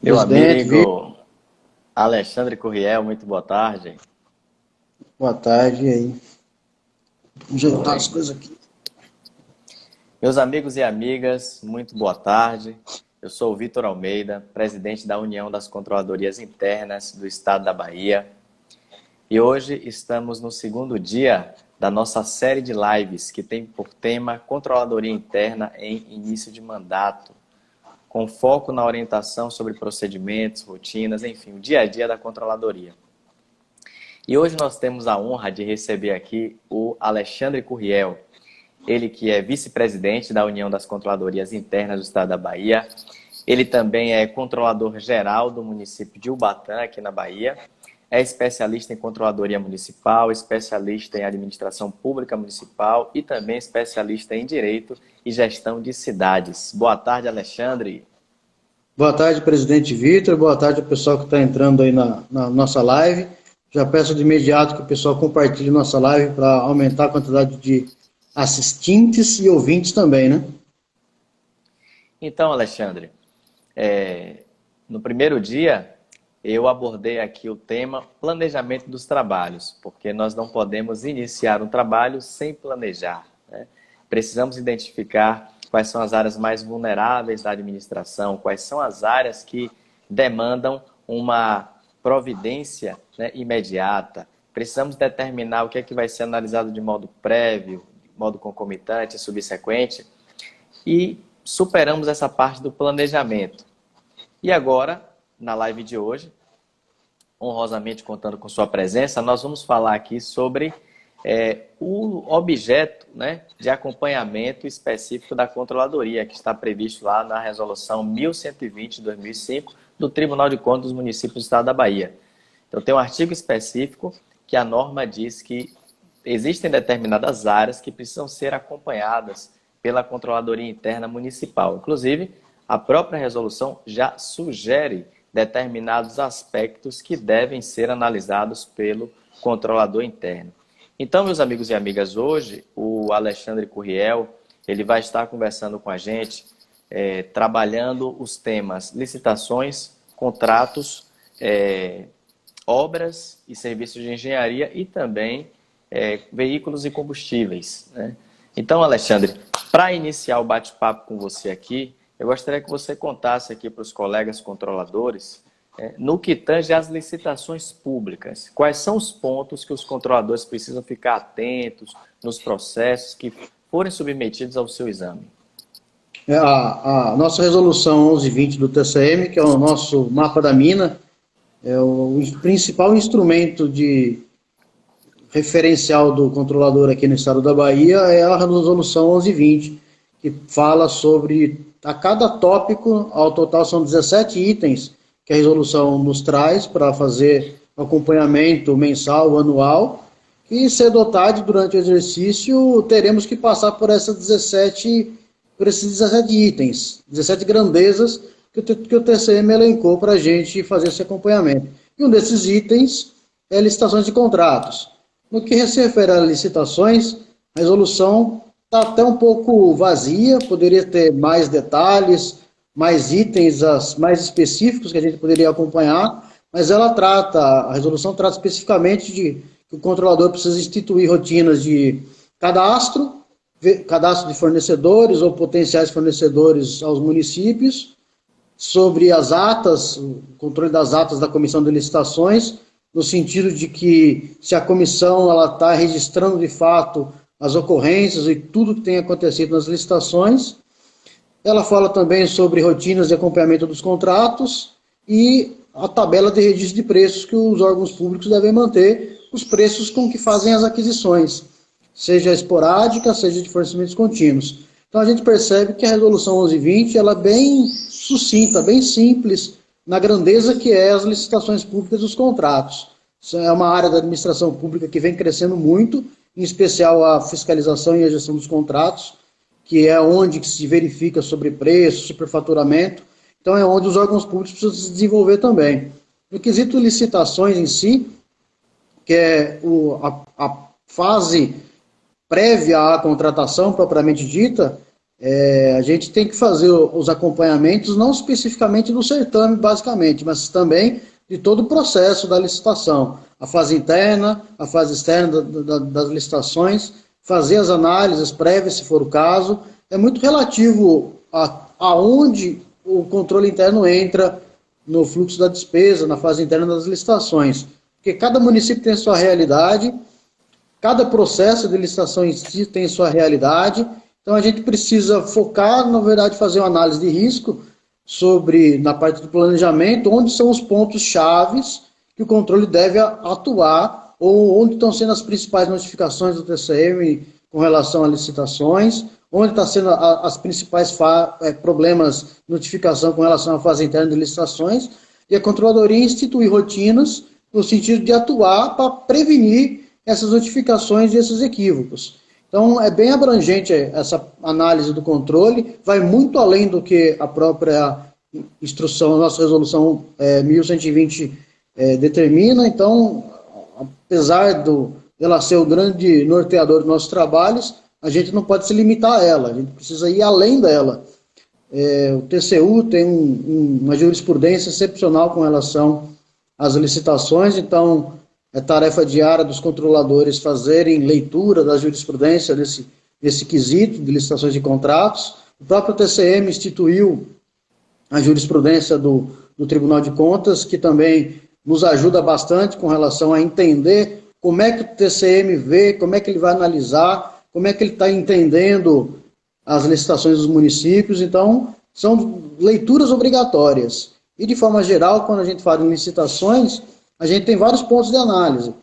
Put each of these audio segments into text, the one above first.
Meu Presidente, Vitor, amigo Alexandre Curriel, muito boa tarde. boa tarde. E aí? Vamos ajeitar as Oi. coisas aqui. Meus amigos e amigas, muito boa tarde. Eu sou o Vitor Almeida, presidente da União das Controladorias Internas do Estado da Bahia. E hoje estamos no segundo dia da nossa série de lives que tem por tema Controladoria Interna em Início de Mandato, com foco na orientação sobre procedimentos, rotinas, enfim, o dia a dia da controladoria. E hoje nós temos a honra de receber aqui o Alexandre Curriel, ele que é vice-presidente da União das Controladorias Internas do Estado da Bahia. Ele também é controlador geral do município de Ubatã, aqui na Bahia. É especialista em controladoria municipal, especialista em administração pública municipal e também especialista em direito e gestão de cidades. Boa tarde, Alexandre. Boa tarde, presidente Vitor. Boa tarde ao pessoal que está entrando aí na nossa live. Já peço de imediato que o pessoal compartilhe nossa live para aumentar a quantidade de assistentes e ouvintes também, né? Então, Alexandre, no primeiro dia, eu abordei aqui o tema planejamento dos trabalhos, porque nós não podemos iniciar um trabalho sem planejar, né? Precisamos identificar quais são as áreas mais vulneráveis da administração, quais são as áreas que demandam uma providência, né, imediata. Precisamos determinar o que é que vai ser analisado de modo prévio, de modo concomitante, subsequente, e superamos essa parte do planejamento. E agora, na live de hoje, honrosamente contando com sua presença, nós vamos falar aqui sobre o objeto, né, de acompanhamento específico da controladoria, que está previsto lá na resolução 1120 de 2005 do Tribunal de Contas dos Municípios do Estado da Bahia. Então, tem um artigo específico que a norma diz que existem determinadas áreas que precisam ser acompanhadas pela Controladoria Interna Municipal. Inclusive, a própria resolução já sugere determinados aspectos que devem ser analisados pelo controlador interno. Então, meus amigos e amigas, hoje o Alexandre Curriel, ele vai estar conversando com a gente, trabalhando os temas licitações, contratos, obras e serviços de engenharia e também veículos e combustíveis, né? Então, Alexandre, para iniciar o bate-papo com você aqui, eu gostaria que você contasse aqui para os colegas controladores, no que tange às licitações públicas, quais são os pontos que os controladores precisam ficar atentos nos processos que forem submetidos ao seu exame. A nossa resolução 1120 do TCM, que é o nosso mapa da mina, é o principal instrumento de referencial do controlador aqui no estado da Bahia, é a resolução 1120, que fala sobre, a cada tópico, ao total são 17 itens que a resolução nos traz para fazer acompanhamento mensal, anual, e cedo ou tarde, durante o exercício, teremos que passar por esses 17 itens, 17 grandezas que o TCM elencou para a gente fazer esse acompanhamento. E um desses itens é licitações de contratos. No que se refere a licitações, a resolução está até um pouco vazia, poderia ter mais detalhes, mais itens mais específicos que a gente poderia acompanhar, mas a resolução trata especificamente de que o controlador precisa instituir rotinas de cadastro, cadastro de fornecedores ou potenciais fornecedores aos municípios, sobre as atas, o controle das atas da comissão de licitações, no sentido de que se a comissão está registrando de fato as ocorrências e tudo que tem acontecido nas licitações. Ela fala também sobre rotinas de acompanhamento dos contratos e a tabela de registro de preços que os órgãos públicos devem manter, os preços com que fazem as aquisições, seja esporádica, seja de fornecimentos contínuos. Então a gente percebe que a resolução 1120 ela é bem sucinta, bem simples, na grandeza que é as licitações públicas dos contratos. Isso é uma área da administração pública que vem crescendo muito, em especial a fiscalização e a gestão dos contratos, que é onde se verifica sobre preço, superfaturamento. Então é onde os órgãos públicos precisam se desenvolver também. No quesito licitações em si, que é a fase prévia à contratação propriamente dita, A gente tem que fazer os acompanhamentos, não especificamente do certame, basicamente, mas também de todo o processo da licitação. A fase interna, a fase externa das licitações, fazer as análises prévias, se for o caso. É muito relativo a onde o controle interno entra no fluxo da despesa, na fase interna das licitações. Porque cada município tem a sua realidade, cada processo de licitação em si tem a sua realidade. Então, a gente precisa focar, na verdade, fazer uma análise de risco sobre, na parte do planejamento, onde são os pontos chaves que o controle deve atuar, ou onde estão sendo as principais notificações do TCM com relação a licitações, onde estão sendo as principais problemas de notificação com relação à fase interna de licitações, e a controladoria instituir rotinas no sentido de atuar para prevenir essas notificações e esses equívocos. Então, é bem abrangente essa análise do controle, vai muito além do que a própria instrução, a nossa resolução 1120 determina. Então, apesar dela ser o grande norteador dos nossos trabalhos, a gente não pode se limitar a ela, a gente precisa ir além dela. O TCU tem uma jurisprudência excepcional com relação às licitações, então é tarefa diária dos controladores fazerem leitura da jurisprudência desse quesito de licitações de contratos. O próprio TCM instituiu a jurisprudência do Tribunal de Contas, que também nos ajuda bastante com relação a entender como é que o TCM vê, como é que ele vai analisar, como é que ele está entendendo as licitações dos municípios. Então, são leituras obrigatórias. E, de forma geral, quando a gente fala em licitações, a gente tem vários pontos de análise.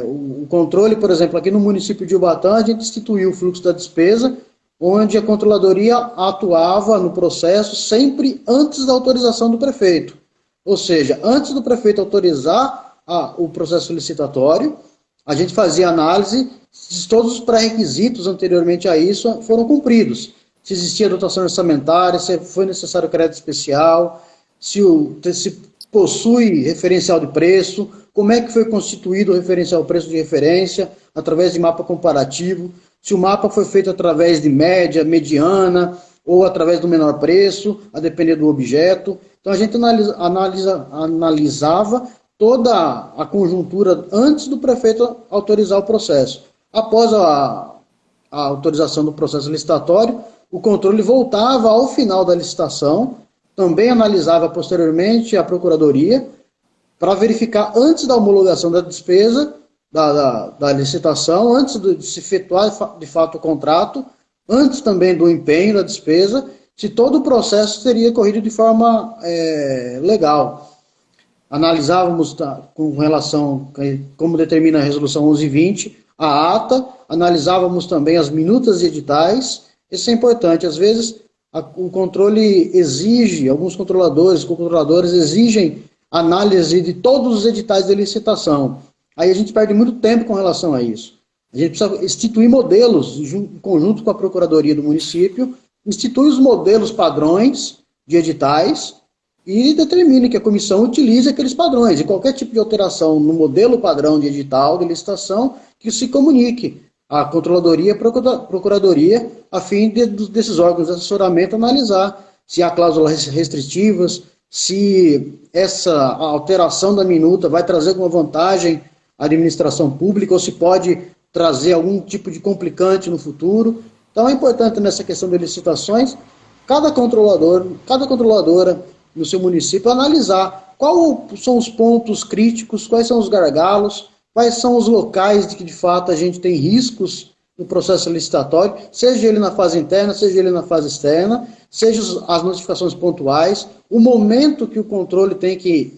O controle, por exemplo, aqui no município de Ubatã, a gente instituiu o fluxo da despesa, onde a controladoria atuava no processo sempre antes da autorização do prefeito. Ou seja, antes do prefeito autorizar o processo licitatório, a gente fazia análise se todos os pré-requisitos anteriormente a isso foram cumpridos. Se existia dotação orçamentária, se foi necessário crédito especial, se possui referencial de preço, como é que foi constituído o referencial preço de referência, através de mapa comparativo, se o mapa foi feito através de média, mediana, ou através do menor preço, a depender do objeto. Então, a gente analisava toda a conjuntura antes do prefeito autorizar o processo. Após a autorização do processo licitatório, o controle voltava ao final da licitação, também analisava posteriormente a procuradoria, para verificar antes da homologação da despesa, da licitação, antes de se efetuar de fato o contrato, antes também do empenho da despesa, se todo o processo teria corrido de forma legal. Analisávamos com relação, como determina a resolução 1120, a ata, analisávamos também as minutas de editais. Isso é importante. Às vezes, o controle exige, alguns controladores exigem análise de todos os editais de licitação. Aí a gente perde muito tempo com relação a isso. A gente precisa instituir modelos, em conjunto com a Procuradoria do município, institui os modelos padrões de editais e determine que a comissão utilize aqueles padrões. E qualquer tipo de alteração no modelo padrão de edital, de licitação, que se comunique à Controladoria e à Procuradoria, a fim desses órgãos de assessoramento analisar se há cláusulas restritivas, se essa alteração da minuta vai trazer alguma vantagem à administração pública ou se pode trazer algum tipo de complicante no futuro. Então é importante nessa questão de licitações, cada controladora no seu município analisar quais são os pontos críticos, quais são os gargalos, quais são os locais de que de fato a gente tem riscos no processo licitatório, seja ele na fase interna, seja ele na fase externa, seja as notificações pontuais, o momento que o controle tem que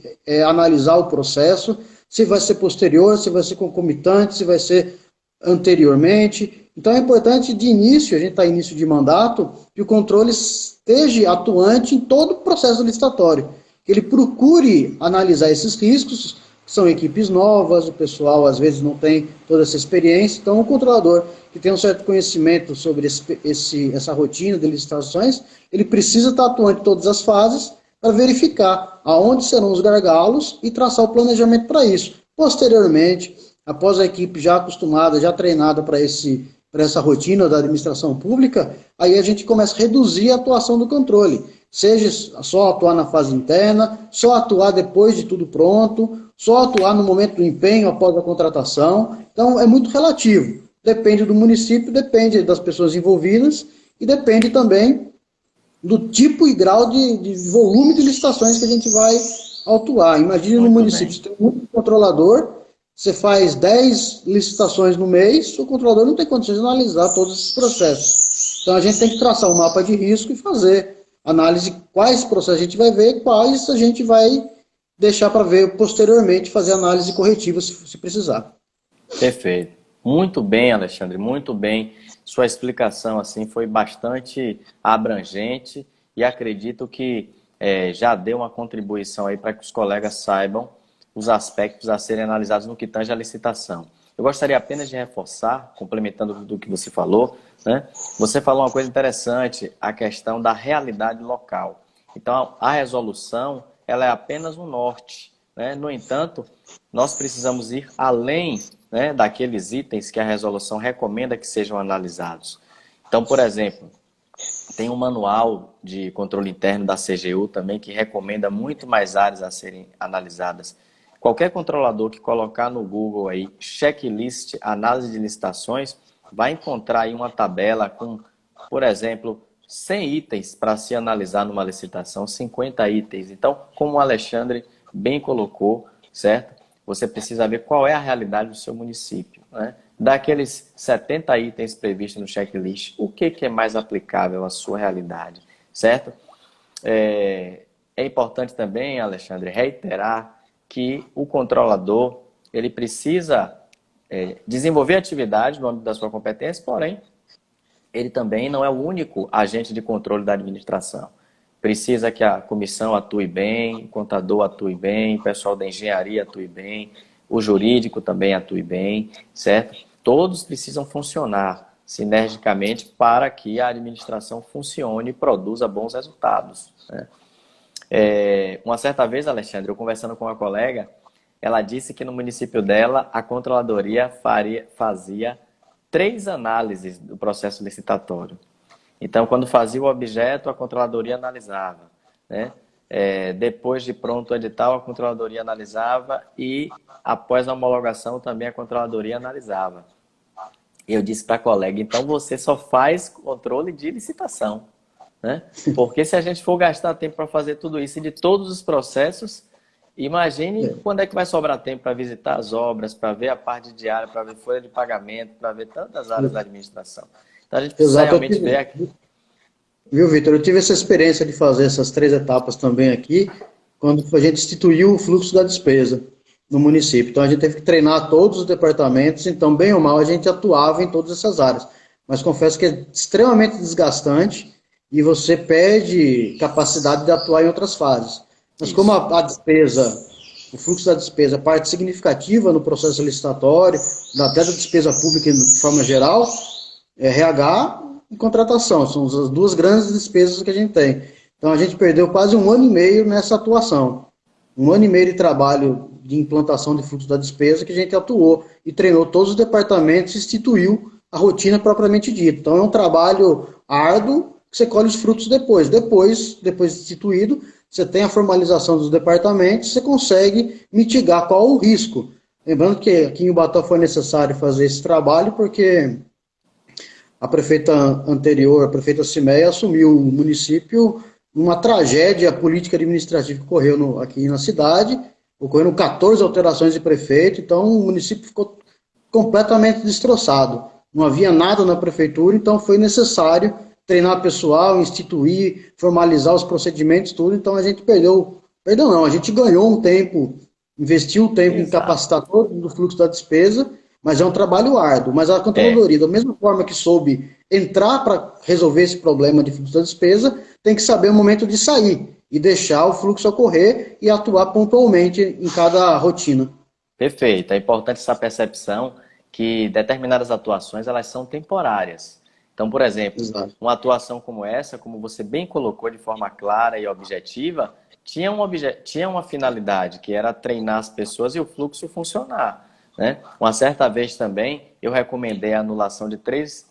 analisar o processo, se vai ser posterior, se vai ser concomitante, se vai ser anteriormente. Então é importante de início, a gente está em início de mandato, que o controle esteja atuante em todo o processo licitatório, que ele procure analisar esses riscos, que são equipes novas, o pessoal às vezes não tem toda essa experiência, então o controlador que tem um certo conhecimento sobre essa rotina de licitações, ele precisa estar atuante em todas as fases para verificar aonde serão os gargalos e traçar o planejamento para isso. Posteriormente, após a equipe já acostumada, já treinada para esse para essa rotina da administração pública, aí a gente começa a reduzir a atuação do controle. Seja só atuar na fase interna, só atuar depois de tudo pronto, só atuar no momento do empenho após a contratação. Então, é muito relativo. Depende do município, depende das pessoas envolvidas e depende também do tipo e grau de volume de licitações que a gente vai autuar. Imagine no município, você tem um controlador, você faz 10 licitações no mês, o controlador não tem condições de analisar todos esses processos. Então a gente tem que traçar um mapa de risco e fazer análise quais processos a gente vai ver, quais a gente vai deixar para ver posteriormente, fazer análise corretiva se precisar. Perfeito. Muito bem, Alexandre, muito bem. Sua explicação assim foi bastante abrangente e acredito que já deu uma contribuição aí para que os colegas saibam os aspectos a serem analisados no que tange à licitação. Eu gostaria apenas de reforçar, complementando do que você falou, né? Você falou uma coisa interessante, a questão da realidade local. Então, a resolução ela é apenas um norte, né? No entanto, nós precisamos ir além, né, daqueles itens que a resolução recomenda que sejam analisados. Então, por exemplo, tem um manual de controle interno da CGU também que recomenda muito mais áreas a serem analisadas. Qualquer controlador que colocar no Google aí checklist, análise de licitações, vai encontrar aí uma tabela com, por exemplo, 100 itens para se analisar numa licitação, 50 itens. Então, como o Alexandre bem colocou, certo? Você precisa ver qual é a realidade do seu município, né? Daqueles 70 itens previstos no checklist, o que é mais aplicável à sua realidade, certo? É importante também, Alexandre, reiterar que o controlador ele precisa desenvolver atividade no âmbito da sua competência, porém, ele também não é o único agente de controle da administração. Precisa que a comissão atue bem, o contador atue bem, o pessoal da engenharia atue bem, o jurídico também atue bem, certo? Todos precisam funcionar sinergicamente para que a administração funcione e produza bons resultados, né? Uma certa vez, Alexandre, eu conversando com uma colega, ela disse que no município dela a controladoria fazia 3 análises do processo licitatório. Então, quando fazia o objeto, a controladoria analisava, né? Depois de pronto o edital, a controladoria analisava e após a homologação também a controladoria analisava. Eu disse para a colega, então você só faz controle de licitação, né? Porque se a gente for gastar tempo para fazer tudo isso e de todos os processos, imagine quando é que vai sobrar tempo para visitar as obras, para ver a parte diária, para ver folha de pagamento, para ver tantas áreas da administração. Então a gente precisa realmente ver aqui. Viu, Vitor? Eu tive essa experiência de fazer essas 3 etapas também aqui, quando a gente instituiu o fluxo da despesa no município. Então a gente teve que treinar todos os departamentos, então bem ou mal a gente atuava em todas essas áreas. Mas confesso que é extremamente desgastante e você perde capacidade de atuar em outras fases. Mas como a despesa, o fluxo da despesa é parte significativa no processo licitatório, até da despesa pública de forma geral, RH e contratação, são as 2 grandes despesas que a gente tem. Então a gente perdeu quase 1 ano e meio nessa atuação. 1 ano e meio de trabalho de implantação de fluxo da despesa que a gente atuou e treinou todos os departamentos e instituiu a rotina propriamente dita. Então é um trabalho árduo que você colhe os frutos depois. Depois instituído, você tem a formalização dos departamentos, você consegue mitigar qual o risco. Lembrando que aqui em Ubató foi necessário fazer esse trabalho porque a prefeita anterior, a prefeita Cimeia, assumiu o município numa tragédia política administrativa que ocorreu aqui na cidade, ocorreram 14 alterações de prefeito, então o município ficou completamente destroçado. Não havia nada na prefeitura, então foi necessário treinar pessoal, instituir, formalizar os procedimentos, tudo. Então a gente a gente ganhou um tempo, investiu um tempo em capacitar todo o fluxo da despesa, mas é um trabalho árduo. Mas a controladoria, da mesma forma que soube entrar para resolver esse problema de fluxo da despesa, tem que saber o momento de sair e deixar o fluxo ocorrer e atuar pontualmente em cada rotina. Perfeito. É importante essa percepção que determinadas atuações elas são temporárias. Então, por exemplo, uma atuação como essa, como você bem colocou de forma clara e objetiva, tinha uma finalidade, que era treinar as pessoas e o fluxo funcionar. né? Uma certa vez também, eu recomendei a anulação de três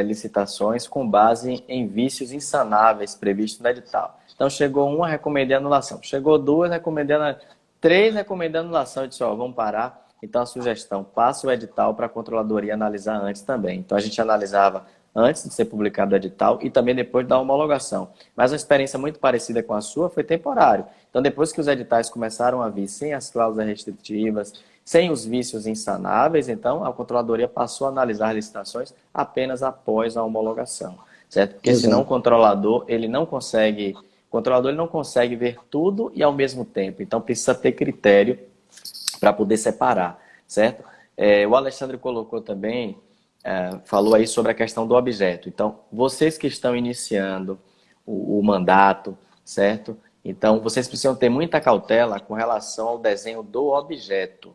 licitações com base em vícios insanáveis previstos no edital. Então, chegou uma, recomendei a anulação. Chegou duas, recomendei a anulação. Três, recomendei a anulação. Eu disse, ó, vamos parar. Então, a sugestão, passa o edital para a controladoria analisar antes também. Então, a gente analisava antes de ser publicado o edital e também depois da homologação. Mas uma experiência muito parecida com a sua foi temporário. Então, depois que os editais começaram a vir sem as cláusulas restritivas, sem os vícios insanáveis, então a controladoria passou a analisar licitações apenas após a homologação, certo? Porque senão o controlador, ele não consegue ver tudo e ao mesmo tempo. Então, precisa ter critério para poder separar, certo? O Alexandre colocou também, falou aí sobre a questão do objeto. Então, vocês que estão iniciando o mandato, certo? Então, vocês precisam ter muita cautela com relação ao desenho do objeto.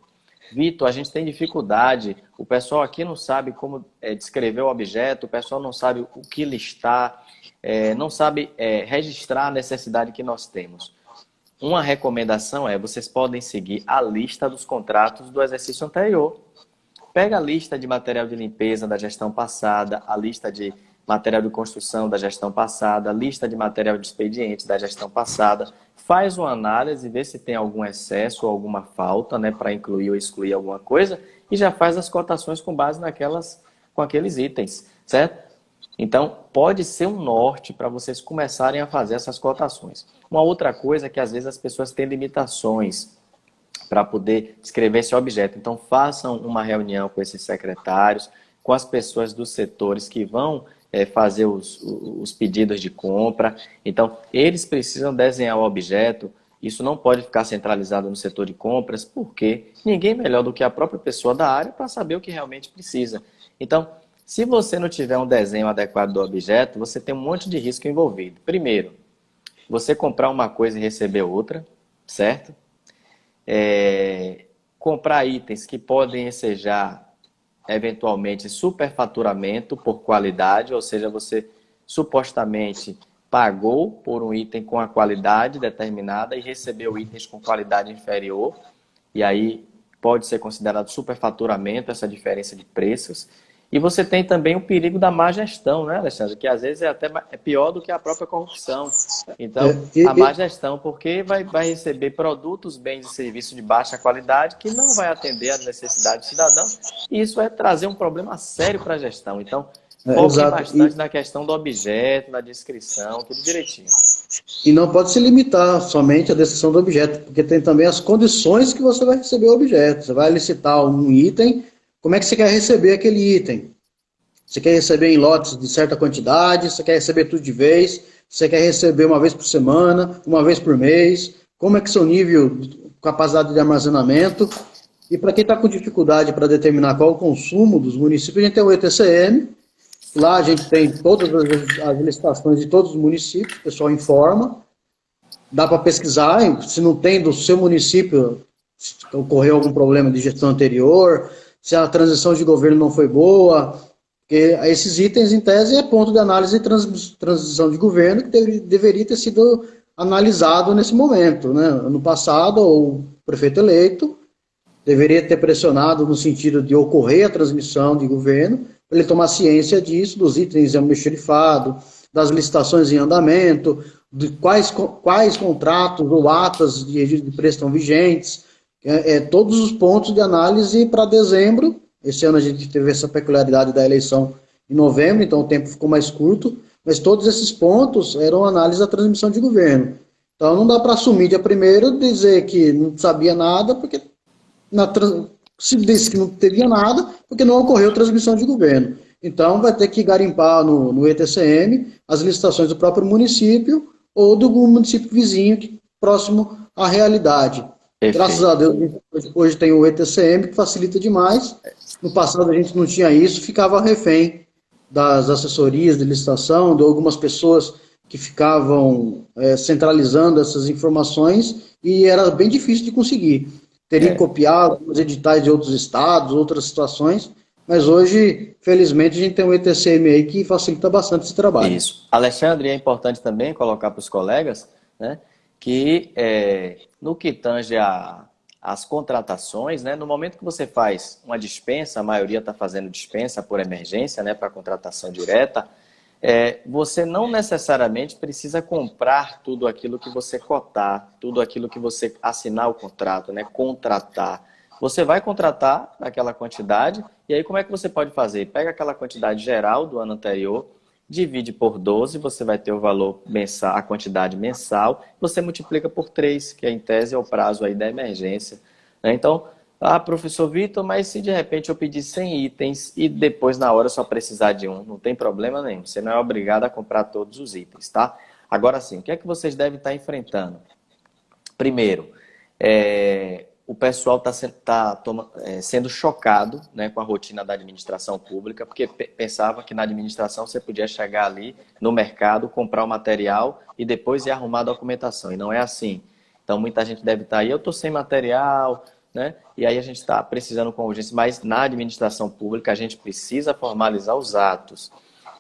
Vitor, a gente tem dificuldade, o pessoal aqui não sabe como descrever o objeto, o pessoal não sabe o que listar, não sabe registrar a necessidade que nós temos. Uma recomendação vocês podem seguir a lista dos contratos do exercício anterior. Pega a lista de material de limpeza da gestão passada, a lista de material de construção da gestão passada, a lista de material de expediente da gestão passada, faz uma análise, vê se tem algum excesso ou alguma falta, né, para incluir ou excluir alguma coisa, e já faz as cotações com base com aqueles itens, certo? Então, pode ser um norte para vocês começarem a fazer essas cotações. Uma outra coisa é que às vezes as pessoas têm limitações para poder escrever esse objeto. Então, façam uma reunião com esses secretários, com as pessoas dos setores que vão fazer os pedidos de compra. Então, eles precisam desenhar o objeto. Isso não pode ficar centralizado no setor de compras, porque ninguém melhor do que a própria pessoa da área para saber o que realmente precisa. Então, se você não tiver um desenho adequado do objeto, você tem um monte de risco envolvido. Primeiro, você comprar uma coisa e receber outra, certo? Comprar itens que podem ensejar eventualmente superfaturamento por qualidade, ou seja, você supostamente pagou por um item com a qualidade determinada e recebeu itens com qualidade inferior, e aí pode ser considerado superfaturamento, essa diferença de preços. E você tem também o perigo da má gestão, né, Alexandre? Que às vezes é até pior do que a própria corrupção. Então, a má gestão, porque vai receber produtos, bens e serviços de baixa qualidade que não vai atender às necessidades do cidadão. E isso vai trazer um problema sério para a gestão. Então, foque bastante na questão do objeto, na descrição, tudo direitinho. E não pode se limitar somente à descrição do objeto, porque tem também as condições que você vai receber o objeto. Você vai licitar um item. Como é que você quer receber aquele item? Você quer receber em lotes de certa quantidade? Você quer receber tudo de vez? Você quer receber uma vez por semana? Uma vez por mês? Como é que é seu nível de capacidade de armazenamento? E para quem está com dificuldade para determinar qual é o consumo dos municípios, a gente tem o ETCM. Lá a gente tem todas as licitações de todos os municípios, o pessoal informa. Dá para pesquisar, se não tem do seu município, se ocorreu algum problema de gestão anterior, se a transição de governo não foi boa, porque esses itens, em tese, é ponto de análise de transição de governo que deveria ter sido analisado nesse momento, né? Ano passado, o prefeito eleito deveria ter pressionado no sentido de ocorrer a transmissão de governo, para ele tomar ciência disso, dos itens almoxarifado, das licitações em andamento, de quais contratos ou atas de registro de preço estão vigentes, todos os pontos de análise para dezembro. Esse ano a gente teve essa peculiaridade da eleição em novembro, então o tempo ficou mais curto, mas todos esses pontos eram análise da transmissão de governo. Então não dá para assumir de primeiro dizer que não sabia nada, porque se disse que não teria nada, porque não ocorreu transmissão de governo. Então vai ter que garimpar no ETCM as licitações do próprio município ou do município vizinho próximo à realidade. Perfeito. Graças a Deus, hoje tem o ETCM, que facilita demais. No passado a gente não tinha isso, ficava refém das assessorias de licitação, de algumas pessoas que ficavam centralizando essas informações, e era bem difícil de conseguir. Teria que copiar os editais de outros estados, outras situações, mas hoje, felizmente, a gente tem um ETCM aí que facilita bastante esse trabalho. Isso. Alexandre, é importante também colocar para os colegas, né, que no que tange a as contratações, né? No momento que você faz uma dispensa, a maioria está fazendo dispensa por emergência, né? Para contratação direta, você não necessariamente precisa comprar tudo aquilo que você cotar, tudo aquilo que você assinar o contrato, né? Contratar. Você vai contratar aquela quantidade, e aí como é que você pode fazer? Pega aquela quantidade geral do ano anterior, divide por 12, você vai ter o valor mensal, a quantidade mensal, você multiplica por 3, que em tese é o prazo aí da emergência, né? Então, professor Vitor, mas se de repente eu pedir 100 itens e depois na hora eu só precisar de um, não tem problema nenhum, você não é obrigado a comprar todos os itens, tá? Agora sim, o que é que vocês devem estar enfrentando? Primeiro, o pessoal está sendo chocado, né, com a rotina da administração pública, porque pensava que na administração você podia chegar ali no mercado, comprar o material e depois ir arrumar a documentação. E não é assim. Então, muita gente deve estar aí, eu estou sem material, né? E aí a gente está precisando com urgência. Mas na administração pública a gente precisa formalizar os atos.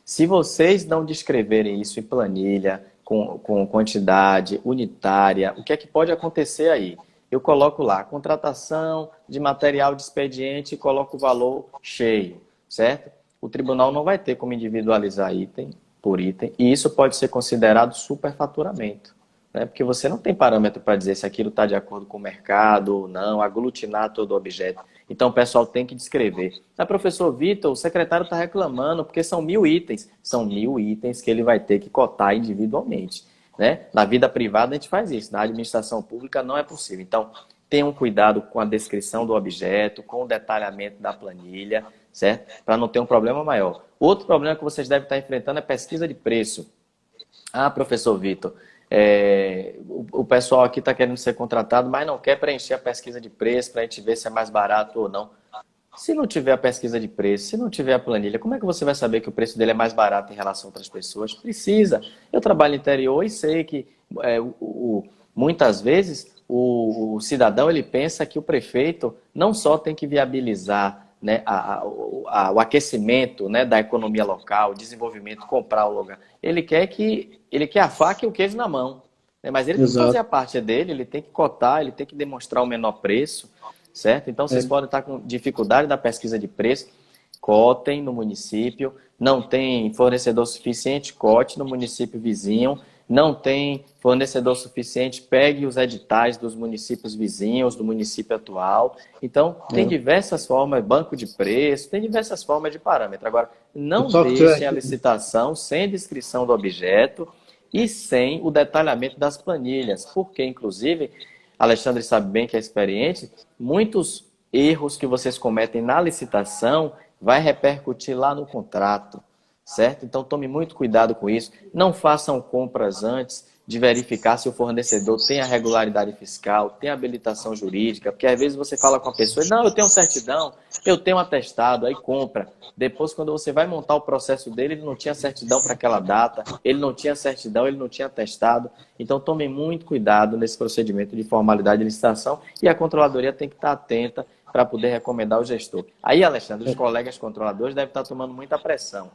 Se vocês não descreverem isso em planilha, com quantidade unitária, o que é que pode acontecer aí? Eu coloco lá, contratação de material de expediente e coloco o valor cheio, certo? O tribunal não vai ter como individualizar item por item, e isso pode ser considerado superfaturamento, né? Porque você não tem parâmetro para dizer se aquilo está de acordo com o mercado ou não, aglutinar todo o objeto. Então o pessoal tem que descrever. Professor Vitor, o secretário está reclamando porque são 1000 itens. São 1000 itens que ele vai ter que cotar individualmente, né? Na vida privada a gente faz isso, na administração pública não é possível. Então, tenham cuidado com a descrição do objeto, com o detalhamento da planilha, certo? Para não ter um problema maior. Outro problema que vocês devem estar enfrentando é pesquisa de preço. Professor Vitor, o pessoal aqui está querendo ser contratado, mas não quer preencher a pesquisa de preço para a gente ver se é mais barato ou não. Se não tiver a pesquisa de preço, se não tiver a planilha, como é que você vai saber que o preço dele é mais barato em relação a outras pessoas? Precisa. Eu trabalho no interior e sei que muitas vezes o cidadão ele pensa que o prefeito não só tem que viabilizar, né, o aquecimento, né, da economia local, o desenvolvimento, comprar o lugar. Ele quer a faca e o queijo na mão, né? Mas ele tem que fazer a parte dele, ele tem que cotar, ele tem que demonstrar o menor preço. Certo? Então, vocês podem estar com dificuldade da pesquisa de preço, cotem no município, não tem fornecedor suficiente, cote no município vizinho, não tem fornecedor suficiente, pegue os editais dos municípios vizinhos, do município atual. Então, tem diversas formas, banco de preço, tem diversas formas de parâmetro. Agora, não deixem a licitação sem descrição do objeto e sem o detalhamento das planilhas, porque, inclusive, Alexandre sabe bem que é experiente, muitos erros que vocês cometem na licitação vai repercutir lá no contrato, certo? Então tome muito cuidado com isso. Não façam compras antes de verificar se o fornecedor tem a regularidade fiscal, tem a habilitação jurídica, porque às vezes você fala com a pessoa, não, eu tenho certidão, eu tenho atestado, aí compra. Depois, quando você vai montar o processo dele, ele não tinha certidão para aquela data, ele não tinha certidão, ele não tinha atestado. Então, tome muito cuidado nesse procedimento de formalidade de licitação e a controladoria tem que estar atenta para poder recomendar o gestor. Aí, Alexandre, os colegas controladores devem estar tomando muita pressão.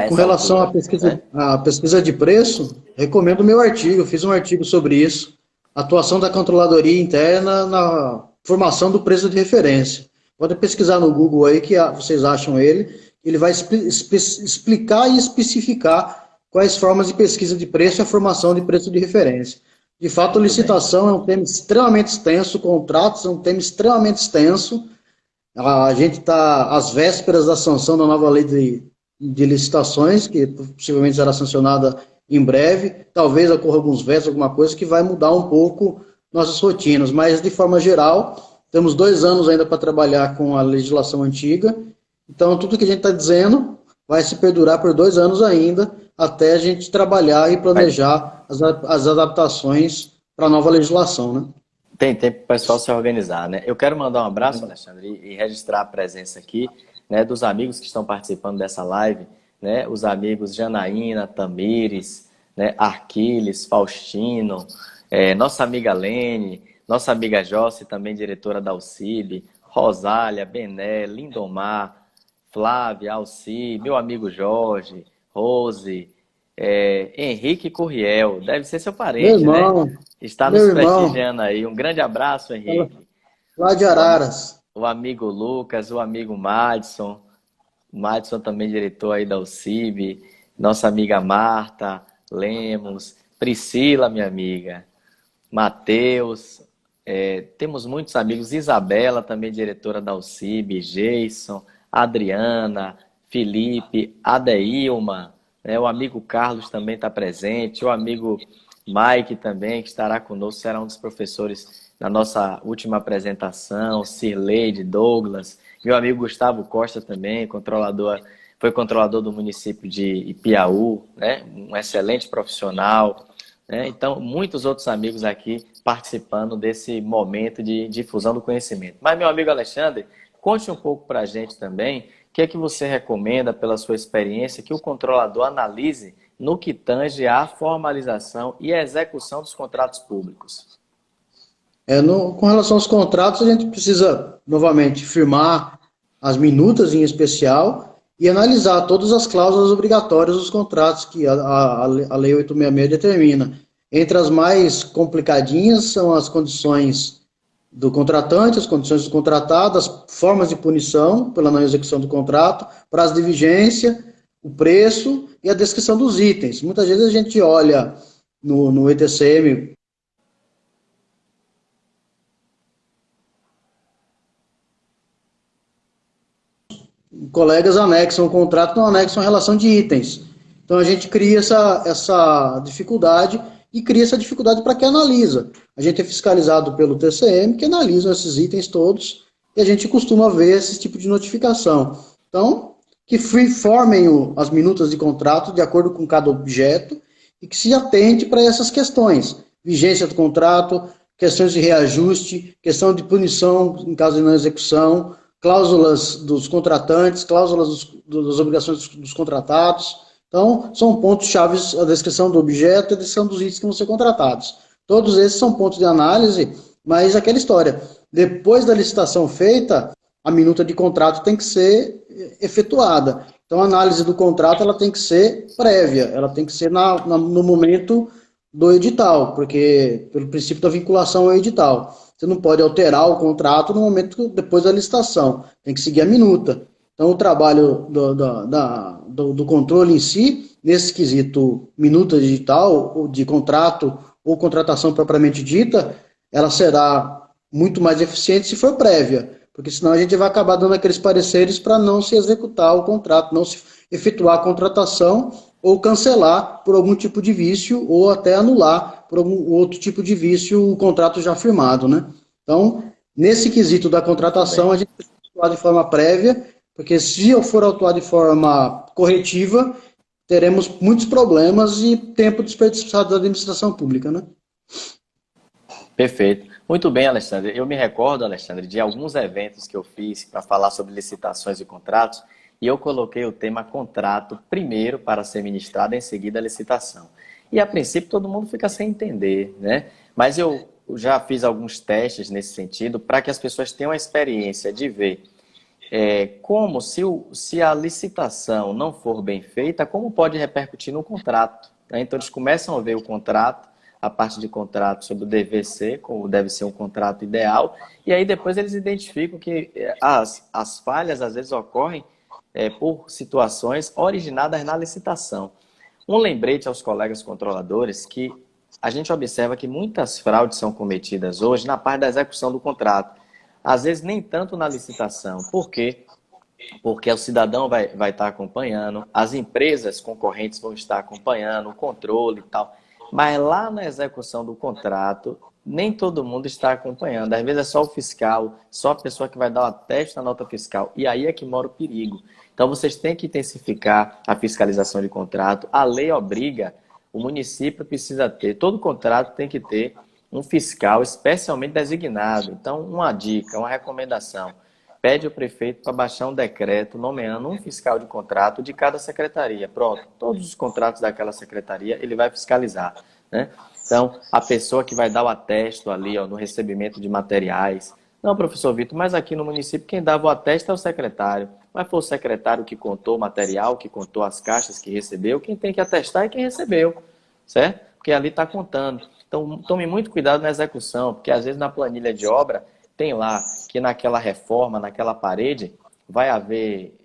Com relação à pesquisa de preço, recomendo o meu artigo, eu fiz um artigo sobre isso, atuação da controladoria interna na formação do preço de referência. Pode pesquisar no Google aí que vocês acham ele vai explicar e especificar quais formas de pesquisa de preço e a formação de preço de referência. De fato, licitação é um tema extremamente extenso, contratos é um tema extremamente extenso, a gente está às vésperas da sanção da nova lei de licitações, que possivelmente será sancionada em breve, talvez ocorra alguns vetos, alguma coisa que vai mudar um pouco nossas rotinas, mas de forma geral, temos 2 anos ainda para trabalhar com a legislação antiga, então tudo que a gente está dizendo vai se perdurar por 2 anos ainda, até a gente trabalhar e planejar as adaptações para a nova legislação, né? Tem tempo para o pessoal se organizar, né? Eu quero mandar um abraço, Alexandre, e registrar a presença aqui, né, dos amigos que estão participando dessa live, né, os amigos Janaína, Tamires, né, Arquiles, Faustino, nossa amiga Lene, nossa amiga Jossi, também diretora da Alcib, Rosália, Bené, Lindomar, Flávia, Alci, meu amigo Jorge, Rose, Henrique Corriel, deve ser seu parente, meu irmão, né? Está nos prestigiando aí. Um grande abraço, Henrique. Lá de o, am- Araras. o amigo Lucas, o amigo Madison. O Madison também diretor aí da UCIB, nossa amiga Marta, Lemos, Priscila, minha amiga, Matheus, temos muitos amigos, Isabela, também diretora da UCIB, Jason, Adriana, Felipe, Adeilma, né, o amigo Carlos também está presente, o amigo Mike também, que estará conosco, será um dos professores na nossa última apresentação, Cirleide, Douglas, meu amigo Gustavo Costa também, foi controlador do município de Ipiaú, né, um excelente profissional, né? Então, muitos outros amigos aqui participando desse momento de difusão do conhecimento. Mas, meu amigo Alexandre, conte um pouco para a gente também o que é que você recomenda, pela sua experiência, que o controlador analise no que tange à formalização e à execução dos contratos públicos. Com relação aos contratos, a gente precisa, novamente, firmar as minutas em especial e analisar todas as cláusulas obrigatórias dos contratos que a Lei 866 determina. Entre as mais complicadinhas são as condições do contratante, as condições do contratado, as formas de punição pela não execução do contrato, prazo de vigência, o preço e a descrição dos itens. Muitas vezes a gente olha no ETCM colegas anexam o contrato, não anexam a relação de itens. Então a gente cria essa dificuldade e cria essa dificuldade para quem analisa. A gente é fiscalizado pelo TCM, que analisa esses itens todos, e a gente costuma ver esse tipo de notificação. Então, que formem as minutas de contrato de acordo com cada objeto e que se atente para essas questões. Vigência do contrato, questões de reajuste, questão de punição em caso de não execução, cláusulas dos contratantes, cláusulas das obrigações dos contratados. Então, são pontos chaves a descrição do objeto e a descrição dos itens que vão ser contratados. Todos esses são pontos de análise, mas aquela história, depois da licitação feita, a minuta de contrato tem que ser efetuada. Então, a análise do contrato ela tem que ser prévia, ela tem que ser no momento do edital, porque pelo princípio da vinculação ao edital. Você não pode alterar o contrato no momento depois da licitação. Tem que seguir a minuta. Então, o trabalho do controle em si, nesse quesito minuta digital, ou de contrato ou contratação propriamente dita, ela será muito mais eficiente se for prévia, porque senão a gente vai acabar dando aqueles pareceres para não se executar o contrato, não se efetuar a contratação ou cancelar por algum tipo de vício ou até anular por algum outro tipo de vício o contrato já firmado, né? Então, nesse quesito da Muito contratação, bem. a gente tem que atuar de forma prévia, porque se eu for atuar de forma corretiva, teremos muitos problemas e tempo desperdiçado da administração pública, né? Perfeito. Muito bem, Alexandre. Eu me recordo, Alexandre, de alguns eventos que eu fiz para falar sobre licitações e contratos, e eu coloquei o tema contrato primeiro para ser ministrado, em seguida a licitação. E a princípio todo mundo fica sem entender, né? Mas eu já fiz alguns testes nesse sentido para que as pessoas tenham a experiência de ver como se a licitação não for bem feita, como pode repercutir no contrato, né? Então eles começam a ver o contrato, a parte de contrato sobre o dever ser, como deve ser um contrato ideal, e aí depois eles identificam que as falhas às vezes ocorrem por situações originadas na licitação. Um lembrete aos colegas controladores que a gente observa que muitas fraudes são cometidas hoje na parte da execução do contrato. Às vezes nem tanto na licitação. Por quê? Porque o cidadão vai estar acompanhando, as empresas concorrentes vão estar acompanhando, o controle e tal. Mas lá na execução do contrato, nem todo mundo está acompanhando. Às vezes é só o fiscal, só a pessoa que vai dar o ateste na nota fiscal. E aí é que mora o perigo. Então vocês têm que intensificar a fiscalização de contrato. A lei obriga, o município precisa ter, todo contrato tem que ter um fiscal especialmente designado. Então, uma dica, uma recomendação. Pede ao prefeito para baixar um decreto nomeando um fiscal de contrato de cada secretaria. Pronto, todos os contratos daquela secretaria ele vai fiscalizar, né? Então, a pessoa que vai dar o atesto ali, ó, no recebimento de materiais. Não, professor Vitor, mas aqui no município quem dava o atesto é o secretário. Mas foi o secretário que contou o material, que contou as caixas que recebeu, quem tem que atestar é quem recebeu, certo? Porque ali está contando. Então, tome muito cuidado na execução, porque às vezes na planilha de obra tem lá que naquela reforma, naquela parede, vai haver,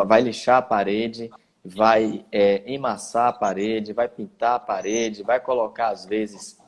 vai lixar a parede, vai emassar a parede, vai pintar a parede, vai colocar, às vezes,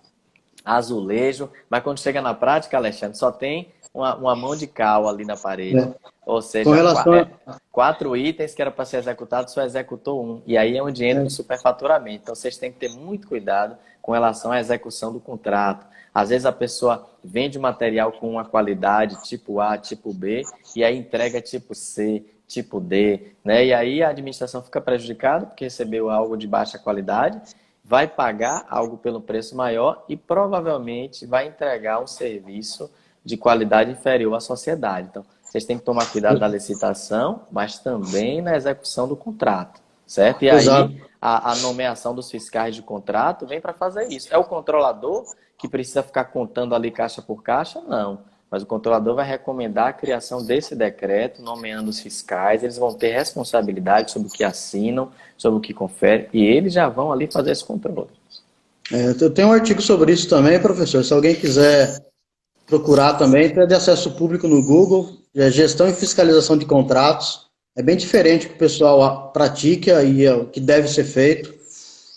azulejo, mas quando chega na prática, Alexandre, só tem uma mão de cal ali na parede. É. Ou Com seja, relação a... 4 itens que era para ser executado, só executou um. E aí é onde entra o superfaturamento. Então, vocês têm que ter muito cuidado com relação à execução do contrato. Às vezes a pessoa vende o material com uma qualidade tipo A, tipo B, e aí entrega tipo C, tipo D, né? E aí a administração fica prejudicada porque recebeu algo de baixa qualidade, vai pagar algo pelo preço maior e provavelmente vai entregar um serviço de qualidade inferior à sociedade. Então, vocês têm que tomar cuidado na licitação, mas também na execução do contrato, certo? E Exato. aí, a nomeação dos fiscais de contrato vem para fazer isso. É o controlador que precisa ficar contando ali caixa por caixa? Não. Mas o controlador vai recomendar a criação desse decreto, nomeando os fiscais, eles vão ter responsabilidade sobre o que assinam, sobre o que conferem, e eles já vão ali fazer esse controle. Eu tenho um artigo sobre isso também, professor. Se alguém quiser procurar também, tem de acesso público no Google, gestão e fiscalização de contratos. É bem diferente o que o pessoal pratica e é o que deve ser feito.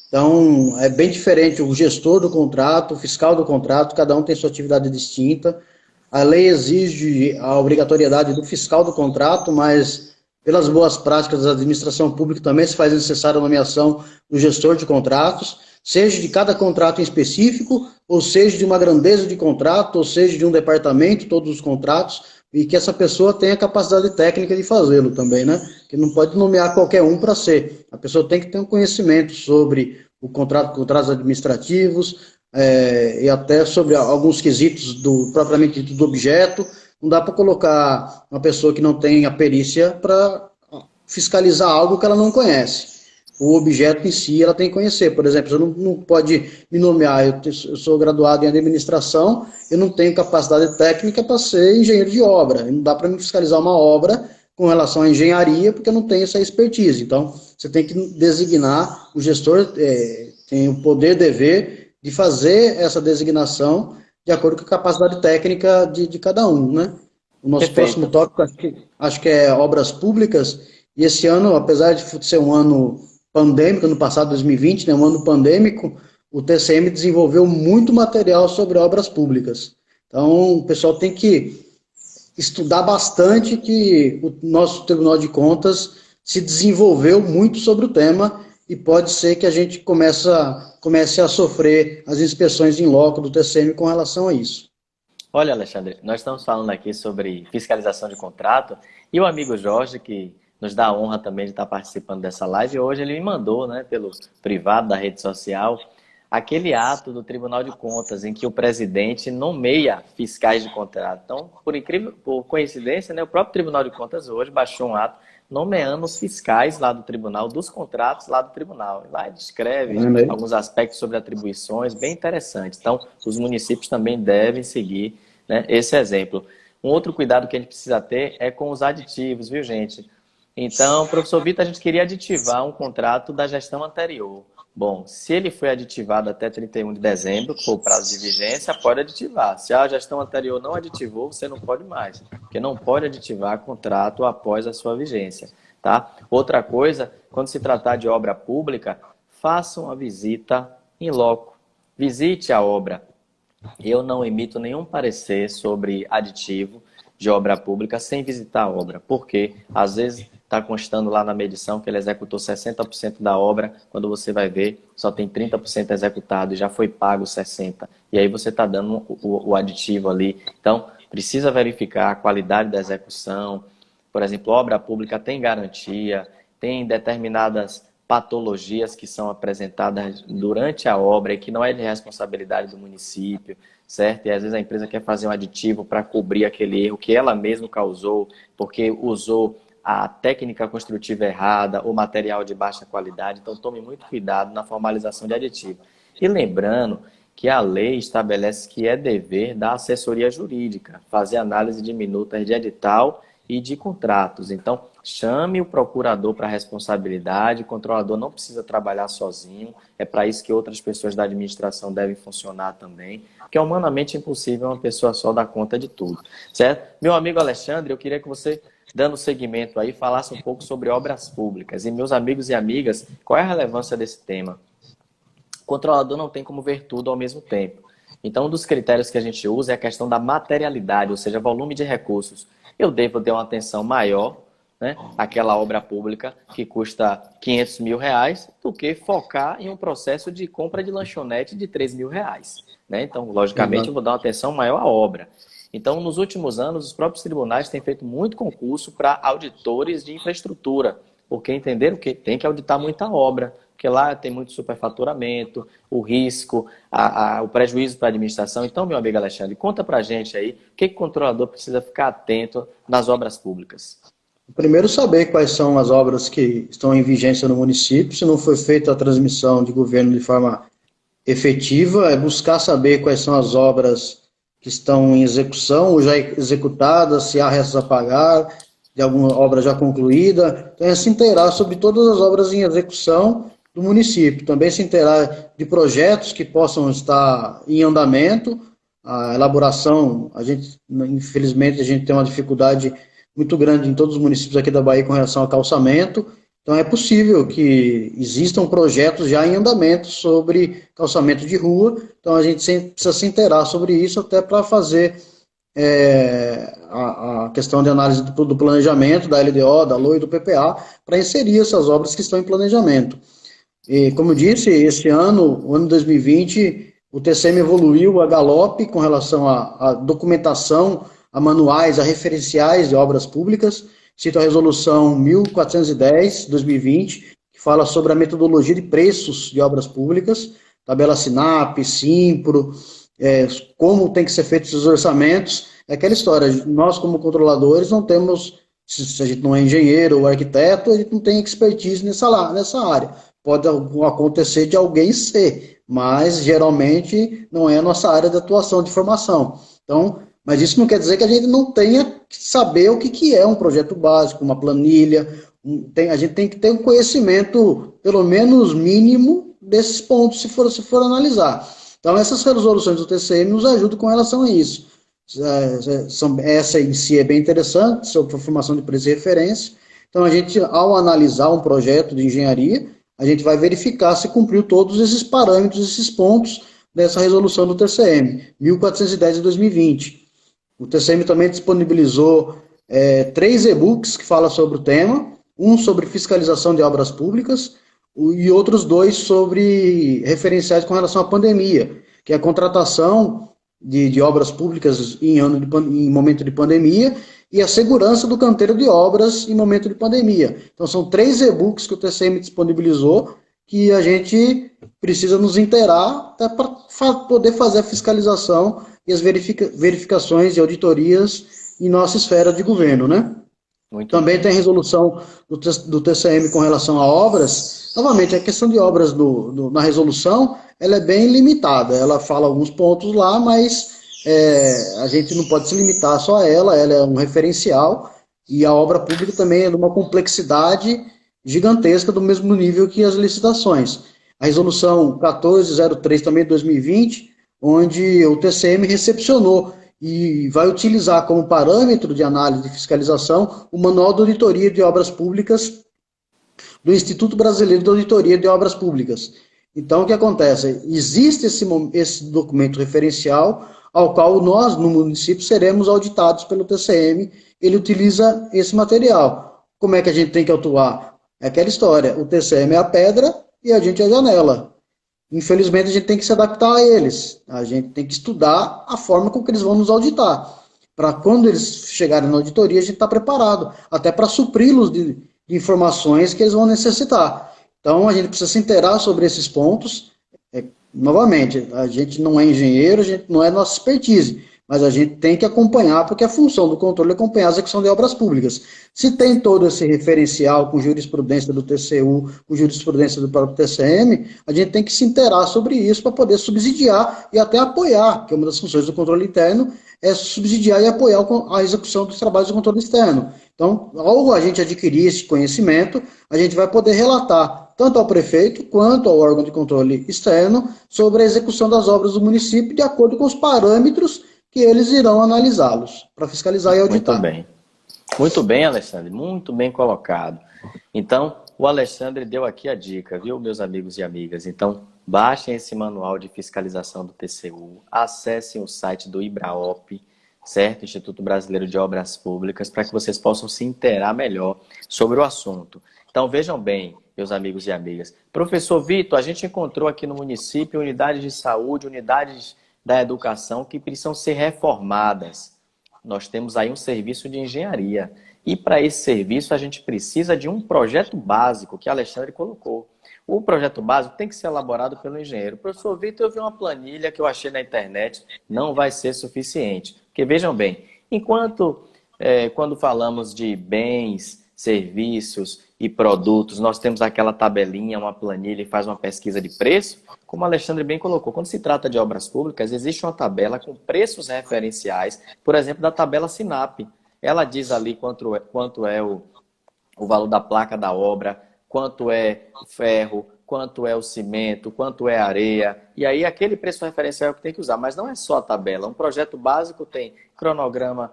Então, é bem diferente o gestor do contrato, o fiscal do contrato, cada um tem sua atividade distinta. A lei exige a obrigatoriedade do fiscal do contrato, mas pelas boas práticas da administração pública também se faz necessária a nomeação do gestor de contratos, seja de cada contrato em específico, ou seja de uma grandeza de contrato, ou seja de um departamento, todos os contratos, e que essa pessoa tenha capacidade técnica de fazê-lo também, né? Que não pode nomear qualquer um para ser. A pessoa tem que ter um conhecimento sobre o contrato, contratos administrativos, e até sobre alguns quesitos do propriamente dito do objeto. Não dá para colocar uma pessoa que não tem a perícia para fiscalizar algo que ela não conhece. O objeto em si ela tem que conhecer. Por exemplo, você não pode me nomear, eu sou graduado em administração, eu não tenho capacidade técnica para ser engenheiro de obra. Não dá para me fiscalizar uma obra com relação à engenharia, porque eu não tenho essa expertise. Então, você tem que designar, o gestor tem o poder, dever de fazer essa designação de acordo com a capacidade técnica de cada um, né? O nosso próximo Perfeito. tópico, acho que é obras públicas, e esse ano, apesar de ser um ano pandêmico, ano passado, 2020, né, um ano pandêmico, o TCM desenvolveu muito material sobre obras públicas. Então, o pessoal tem que estudar bastante, que o nosso Tribunal de Contas se desenvolveu muito sobre o tema e pode ser que a gente comece a sofrer as inspeções em loco do TCM com relação a isso. Olha, Alexandre, nós estamos falando aqui sobre fiscalização de contrato e o amigo Jorge, que nos dá a honra também de estar participando dessa live, hoje ele me mandou, né, pelo privado da rede social, aquele ato do Tribunal de Contas em que o presidente nomeia fiscais de contrato. Então, por coincidência, né, o próprio Tribunal de Contas hoje baixou um ato nomeando os fiscais lá do tribunal, dos contratos lá do tribunal. Lá ele descreve alguns aspectos sobre atribuições, bem interessantes. Então, os municípios também devem seguir, né, esse exemplo. Um outro cuidado que a gente precisa ter é com os aditivos, viu, gente? Então, professor Vitor, a gente queria aditivar um contrato da gestão anterior. Bom, se ele foi aditivado até 31 de dezembro, que foi o prazo de vigência, pode aditivar. Se a gestão anterior não aditivou, você não pode mais, porque não pode aditivar contrato após a sua vigência, tá? Outra coisa, quando se tratar de obra pública, faça uma visita in loco. Visite a obra. Eu não emito nenhum parecer sobre aditivo de obra pública sem visitar a obra, porque às vezes está constando lá na medição que ele executou 60% da obra, quando você vai ver, só tem 30% executado e já foi pago 60%. E aí você está dando o aditivo ali. Então, precisa verificar a qualidade da execução. Por exemplo, obra pública tem garantia, tem determinadas patologias que são apresentadas durante a obra e que não é de responsabilidade do município, certo? E às vezes a empresa quer fazer um aditivo para cobrir aquele erro que ela mesma causou, porque usou a técnica construtiva errada, o material de baixa qualidade. Então, tome muito cuidado na formalização de aditivo. E lembrando que a lei estabelece que é dever da assessoria jurídica fazer análise de minutas de edital e de contratos. Então, chame o procurador para a responsabilidade, o controlador não precisa trabalhar sozinho, é para isso que outras pessoas da administração devem funcionar também, porque é humanamente impossível uma pessoa só dar conta de tudo, certo? Meu amigo Alexandre, eu queria que você, dando seguimento aí, falasse um pouco sobre obras públicas. E meus amigos e amigas, qual é a relevância desse tema? O controlador não tem como ver tudo ao mesmo tempo. Então, um dos critérios que a gente usa é a questão da materialidade, ou seja, volume de recursos. Eu devo ter uma atenção maior, né, àquela obra pública que custa R$ 500.000 do que focar em um processo de compra de lanchonete de R$ 3.000. Né? Então, logicamente, eu vou dar uma atenção maior à obra. Então, nos últimos anos, os próprios tribunais têm feito muito concurso para auditores de infraestrutura, porque entenderam que tem que auditar muita obra, porque lá tem muito superfaturamento, o risco, o prejuízo para a administração. Então, meu amigo Alexandre, conta para a gente aí o que o controlador precisa ficar atento nas obras públicas. Primeiro, saber quais são as obras que estão em vigência no município, se não foi feita a transmissão de governo de forma efetiva, é buscar saber quais são as obras que estão em execução ou já executadas, se há restos a pagar, de alguma obra já concluída. Então, é se inteirar sobre todas as obras em execução do município. Também se inteirar de projetos que possam estar em andamento. A elaboração, infelizmente, a gente tem uma dificuldade muito grande em todos os municípios aqui da Bahia com relação ao calçamento. Então, é possível que existam projetos já em andamento sobre calçamento de rua. Então, a gente precisa se inteirar sobre isso até para fazer a questão de análise do planejamento, da LDO, da LOA e do PPA, para inserir essas obras que estão em planejamento. E, como eu disse, esse ano, o ano 2020, o TCM evoluiu a galope com relação à documentação, a manuais, a referenciais de obras públicas. Cito a resolução 1410/2020, que fala sobre a metodologia de preços de obras públicas, tabela SINAP, Simpro, como tem que ser feitos os orçamentos. É aquela história, nós como controladores não temos, se a gente não é engenheiro ou arquiteto, a gente não tem expertise nessa área. Pode acontecer de alguém ser, mas geralmente não é a nossa área de atuação, de formação. Então, mas isso não quer dizer que a gente não tenha que saber o que é um projeto básico, uma planilha. A gente tem que ter um conhecimento, pelo menos mínimo, desses pontos, se for analisar. Então, essas resoluções do TCM nos ajudam com relação a isso. Essa em si é bem interessante, sobre a formação de preço e referência. Então, a gente, ao analisar um projeto de engenharia, a gente vai verificar se cumpriu todos esses parâmetros, esses pontos dessa resolução do TCM, 1410/2020. O TCM também disponibilizou 3 e-books que falam sobre o tema, um sobre fiscalização de obras públicas e outros 2 sobre referenciais com relação à pandemia, que é a contratação de obras públicas em momento de pandemia e a segurança do canteiro de obras em momento de pandemia. Então, são 3 e-books que o TCM disponibilizou que a gente precisa nos inteirar até para poder fazer a fiscalização e as verificações e auditorias em nossa esfera de governo, né? Também tem a resolução do TCM com relação a obras. Novamente, a questão de obras na resolução, ela é bem limitada. Ela fala alguns pontos lá, mas a gente não pode se limitar só a ela. Ela é um referencial e a obra pública também é de uma complexidade gigantesca, do mesmo nível que as licitações. A resolução 1403 também de 2020, onde o TCM recepcionou e vai utilizar como parâmetro de análise de fiscalização o Manual de Auditoria de Obras Públicas do Instituto Brasileiro de Auditoria de Obras Públicas. Então, o que acontece? Existe esse documento referencial ao qual nós, no município, seremos auditados pelo TCM. Ele utiliza esse material. Como é que a gente tem que atuar? É aquela história, o TCM é a pedra e a gente é a janela. Infelizmente, a gente tem que se adaptar a eles. A gente tem que estudar a forma com que eles vão nos auditar. Para quando eles chegarem na auditoria, a gente está preparado, até para supri-los de informações que eles vão necessitar. Então, a gente precisa se inteirar sobre esses pontos. Novamente, a gente não é engenheiro, a gente não é nossa expertise, mas a gente tem que acompanhar, porque a função do controle é acompanhar a execução de obras públicas. Se tem todo esse referencial com jurisprudência do TCU, com jurisprudência do próprio TCM, a gente tem que se inteirar sobre isso para poder subsidiar e até apoiar, que uma das funções do controle interno é subsidiar e apoiar a execução dos trabalhos do controle externo. Então, ao a gente adquirir esse conhecimento, a gente vai poder relatar tanto ao prefeito quanto ao órgão de controle externo sobre a execução das obras do município de acordo com os parâmetros que eles irão analisá-los para fiscalizar e auditar. Muito bem. Muito bem, Alexandre. Muito bem colocado. Então, o Alexandre deu aqui a dica, viu, meus amigos e amigas? Então, baixem esse manual de fiscalização do TCU, acessem o site do IBRAOP, certo? Instituto Brasileiro de Obras Públicas, para que vocês possam se inteirar melhor sobre o assunto. Então, vejam bem, meus amigos e amigas. Professor Vitor, a gente encontrou aqui no município unidades de saúde, unidades da educação que precisam ser reformadas. Nós temos aí um serviço de engenharia. E para esse serviço a gente precisa de um projeto básico que Alexandre colocou. O projeto básico tem que ser elaborado pelo engenheiro. Professor Vitor, eu vi uma planilha que eu achei na internet, não vai ser suficiente. Porque vejam bem, quando falamos de bens, serviços e produtos, nós temos aquela tabelinha, uma planilha e faz uma pesquisa de preço, como o Alexandre bem colocou, quando se trata de obras públicas, existe uma tabela com preços referenciais, por exemplo, da tabela SINAP. Ela diz ali quanto é o valor da placa da obra, quanto é o ferro, quanto é o cimento, quanto é a areia. E aí aquele preço referencial é o que tem que usar. Mas não é só a tabela. Um projeto básico tem cronograma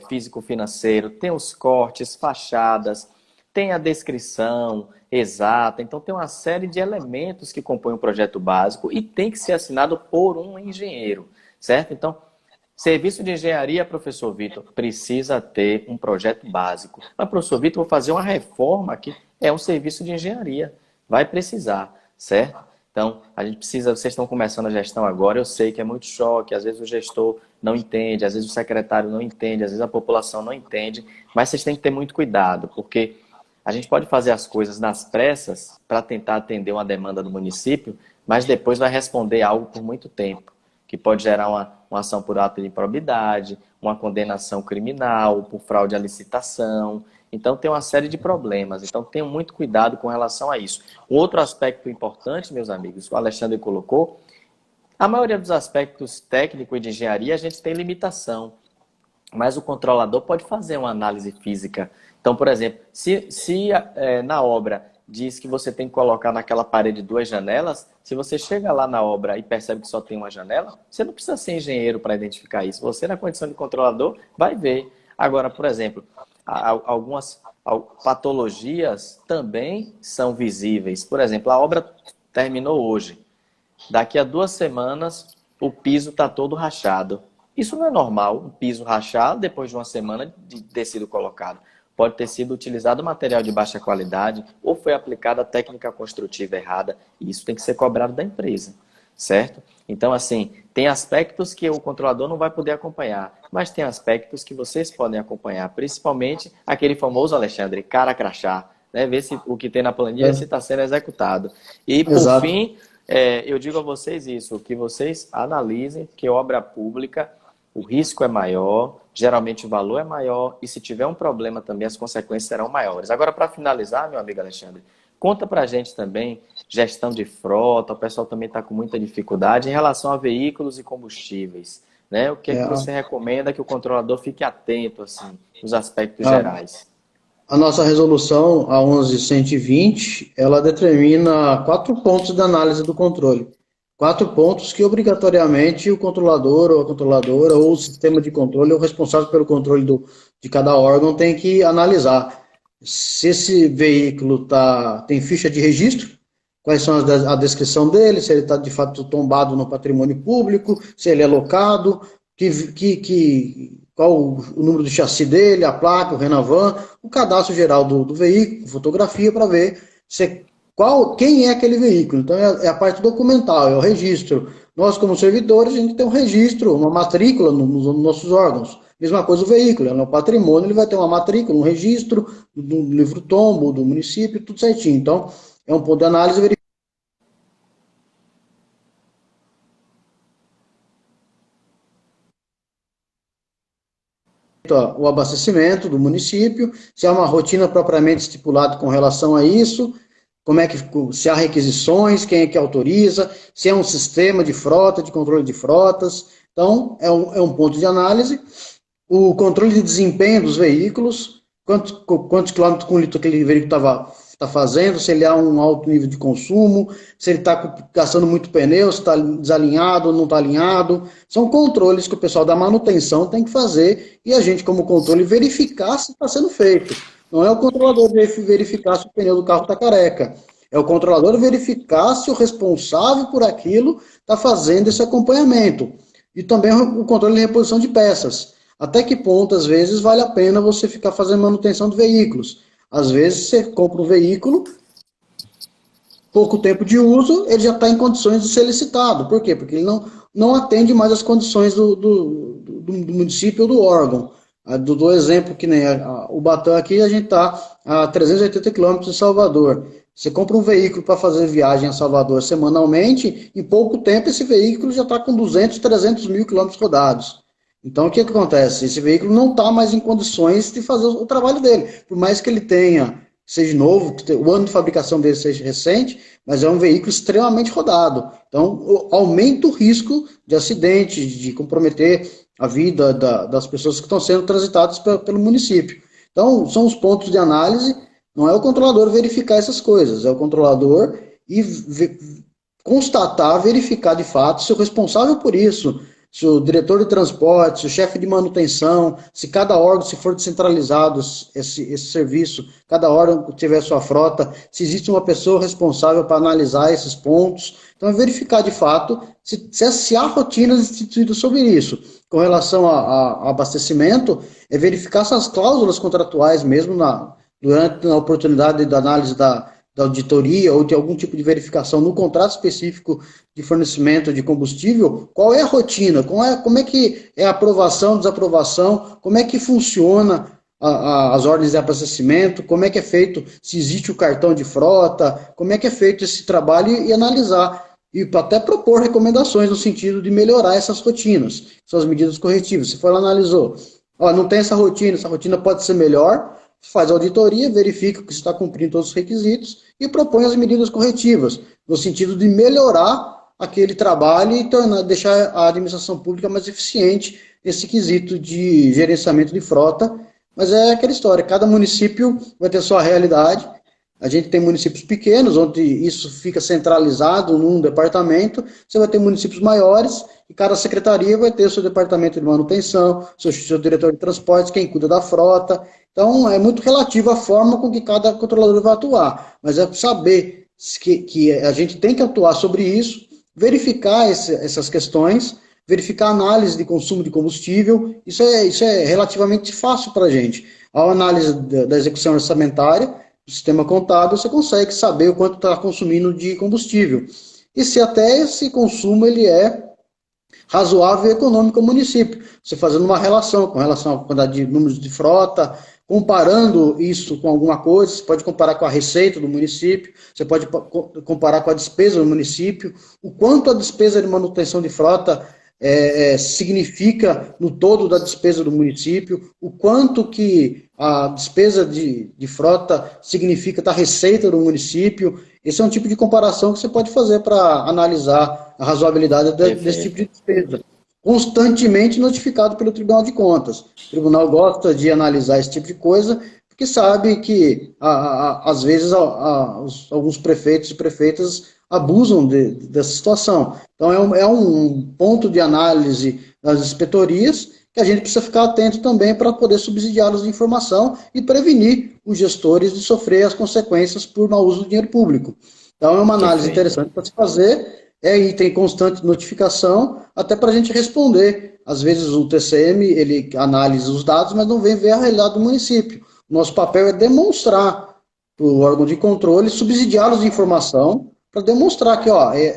físico-financeiro, tem os cortes, fachadas, tem a descrição exata. Então tem uma série de elementos que compõem um projeto básico e tem que ser assinado por um engenheiro, certo? Então, serviço de engenharia, professor Vitor, precisa ter um projeto básico. Mas, professor Vitor, vou fazer uma reforma aqui. É um serviço de engenharia. Vai precisar, certo? Então, a gente precisa, vocês estão começando a gestão agora, eu sei que é muito choque, às vezes o gestor não entende, às vezes o secretário não entende, às vezes a população não entende, mas vocês têm que ter muito cuidado, porque a gente pode fazer as coisas nas pressas para tentar atender uma demanda do município, mas depois vai responder algo por muito tempo, que pode gerar uma ação por ato de improbidade, uma condenação criminal, por fraude à licitação. Então, tem uma série de problemas. Então, tenham muito cuidado com relação a isso. Um outro aspecto importante, meus amigos, que o Alexandre colocou, a maioria dos aspectos técnicos e de engenharia a gente tem limitação, mas o controlador pode fazer uma análise física. Então, por exemplo, se na obra diz que você tem que colocar naquela parede 2 janelas, se você chega lá na obra e percebe que só tem uma janela, você não precisa ser engenheiro para identificar isso. Você, na condição de controlador, vai ver. Agora, por exemplo, algumas patologias também são visíveis. Por exemplo, a obra terminou hoje. Daqui a 2 semanas, o piso está todo rachado. Isso não é normal, um piso rachado depois de 1 semana de ter sido colocado. Pode ter sido utilizado material de baixa qualidade ou foi aplicada a técnica construtiva errada. E isso tem que ser cobrado da empresa, certo? Então, assim, tem aspectos que o controlador não vai poder acompanhar, mas tem aspectos que vocês podem acompanhar, principalmente aquele famoso, Alexandre, cara crachá, né? Ver se o que tem na planilha se está sendo executado. E, por Exato. fim, eu digo a vocês isso, que vocês analisem que obra pública, o risco é maior, geralmente o valor é maior e se tiver um problema também as consequências serão maiores. Agora, para finalizar, meu amigo Alexandre, conta para a gente também gestão de frota, o pessoal também está com muita dificuldade em relação a veículos e combustíveis, né? O que é que você recomenda que o controlador fique atento, assim, nos aspectos gerais? A nossa resolução, a 11.120, ela determina 4 pontos de análise do controle. 4 pontos que, obrigatoriamente, o controlador ou a controladora ou o sistema de controle, ou o responsável pelo controle de cada órgão, tem que analisar. Se esse veículo tem ficha de registro, quais são a descrição dele, se ele está, de fato, tombado no patrimônio público, se ele é locado, qual o número do chassi dele, a placa, o Renavan, o cadastro geral do veículo, fotografia, para ver quem é aquele veículo. Então, é a parte documental, é o registro. Nós, como servidores, a gente tem um registro, uma matrícula nos nossos órgãos. Mesma coisa o veículo, no patrimônio ele vai ter uma matrícula, um registro do livro tombo, do município, tudo certinho. Então, é um ponto de análise. o abastecimento do município, se há uma rotina propriamente estipulada com relação a isso, como é que, se há requisições, quem é que autoriza, se é um sistema de frota, de controle de frotas. Então, é um ponto de análise. O controle de desempenho dos veículos, quantos quilômetros com litro aquele veículo está fazendo, se ele há um alto nível de consumo, se ele está gastando muito pneu, se está desalinhado ou não está alinhado. São controles que o pessoal da manutenção tem que fazer e a gente, como controle, verificar se está sendo feito. Não é o controlador verificar se o pneu do carro está careca. É o controlador verificar se o responsável por aquilo está fazendo esse acompanhamento. E também o controle de reposição de peças. Até que ponto, às vezes, vale a pena você ficar fazendo manutenção de veículos. Às vezes, você compra um veículo, pouco tempo de uso, ele já está em condições de ser licitado. Por quê? Porque ele não atende mais as condições do município ou do órgão. Do exemplo que nem o Batã aqui, a gente está a 380 quilômetros de Salvador. Você compra um veículo para fazer viagem a Salvador semanalmente, em pouco tempo esse veículo já está com 200, 300 mil quilômetros rodados. Então, o que acontece? Esse veículo não está mais em condições de fazer o trabalho dele. Por mais que ele seja novo, o ano de fabricação dele seja recente, mas é um veículo extremamente rodado. Então, aumenta o risco de acidente, de comprometer a vida das pessoas que estão sendo transitadas pelo município. Então, são os pontos de análise. Não é o controlador verificar essas coisas, é o controlador constatar, verificar de fato se o responsável por isso, se o diretor de transporte, se o chefe de manutenção, se cada órgão, se for descentralizado esse serviço, cada órgão tiver sua frota, se existe uma pessoa responsável para analisar esses pontos. Então, é verificar de fato se há rotinas instituídas sobre isso. Com relação a abastecimento, é verificar se as cláusulas contratuais mesmo durante a oportunidade da análise da auditoria ou de algum tipo de verificação no contrato específico de fornecimento de combustível, qual é a rotina, como é que é a aprovação, desaprovação, como é que funciona as ordens de abastecimento, como é que é feito, se existe o cartão de frota, como é que é feito esse trabalho e analisar, e até propor recomendações no sentido de melhorar essas rotinas, são as medidas corretivas. Se for lá, analisou, não tem essa rotina pode ser melhor, faz a auditoria, verifica que está cumprindo todos os requisitos e propõe as medidas corretivas, no sentido de melhorar aquele trabalho e deixar a administração pública mais eficiente nesse quesito de gerenciamento de frota. Mas é aquela história, cada município vai ter sua realidade. A gente tem municípios pequenos, onde isso fica centralizado num departamento, você vai ter municípios maiores, e cada secretaria vai ter o seu departamento de manutenção, seu diretor de transportes, quem cuida da frota. Então, é muito relativo à forma com que cada controlador vai atuar. Mas é saber que a gente tem que atuar sobre isso, verificar essas questões, verificar a análise de consumo de combustível. Isso é relativamente fácil para a gente. A análise da execução orçamentária, do sistema contábil, você consegue saber o quanto está consumindo de combustível. E se até esse consumo ele é razoável e econômico ao município. Você fazendo uma relação com relação à quantidade de números de frota, comparando isso com alguma coisa, você pode comparar com a receita do município, você pode comparar com a despesa do município, o quanto a despesa de manutenção de frota significa no todo da despesa do município, o quanto que a despesa de frota significa da receita do município. Esse é um tipo de comparação que você pode fazer para analisar a razoabilidade desse tipo de despesa. Constantemente notificado pelo Tribunal de Contas. O tribunal gosta de analisar esse tipo de coisa, porque sabe que, às vezes, alguns prefeitos e prefeitas abusam dessa situação. Então, é um ponto de análise das inspetorias que a gente precisa ficar atento também para poder subsidiá-los de informação e prevenir os gestores de sofrer as consequências por mau uso do dinheiro público. Então, é uma análise interessante para se fazer, e tem constante notificação, até para a gente responder. Às vezes o TCM, ele analisa os dados, mas não vem ver a realidade do município. Nosso papel é demonstrar para o órgão de controle, subsidiá-los de informação, para demonstrar que